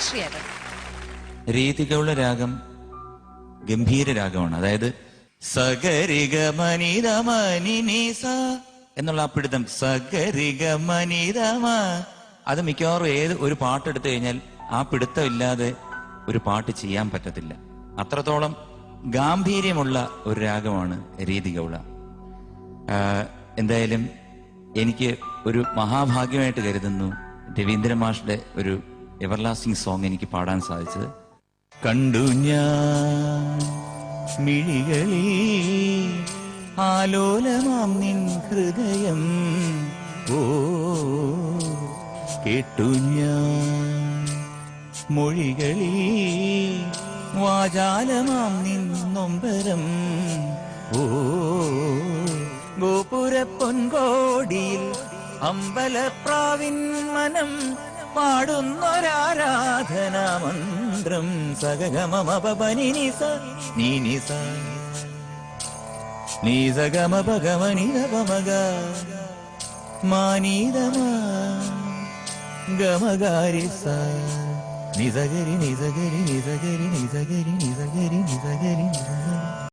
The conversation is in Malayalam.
ശ്രീയേട്ടൻ. രീതികളുടെ രാഗം ഗംഭീര രാഗമാണ്. അതായത് സഗരിഗ മനിരമനിസ എന്നുള്ള ആ പിടുത്തം, സഗരിഗ മനിരമ, അത് മിക്കവാറും ഏത് ഒരു പാട്ടെടുത്തു കഴിഞ്ഞാൽ ആ പിടുത്തം ഇല്ലാതെ ഒരു പാട്ട് ചെയ്യാൻ പറ്റത്തില്ല. അത്രത്തോളം ഗാംഭീര്യമുള്ള ഒരു രാഗമാണ് രീതിഗൗള. എന്തായാലും എനിക്ക് ഒരു മഹാഭാഗ്യമായിട്ട് കരുതുന്നു രവീന്ദ്ര മാഷിന്റെ ഒരു എവർലാസ്റ്റിംഗ് സോങ് എനിക്ക് പാടാൻ സാധിച്ചത്. കണ്ടു ഞാൻ മിഴികളിൽ ആലോലമാം നിൻ ഹൃദയം, ഓ കേട്ടു ഞാൻ മൊഴികളിൽ വാചാലമാം നിൻ നൊമ്പരം, ഓ ഗോപുര പൊൻകോടിയിൽ അമ്പലപ്രാവിൻ മനം പാടുന്നൊരാരാധനാ മന്ത്രം. സഗമപനിനിസ നീനിസ നീസഗമപഗമനിതപമഗ മാനീതമാ ഗമകാരിസ നിസഗരി നിസഗരി നിസഗരി നിസഗരി നിസഗരി നിസഗരി നിസഗരി.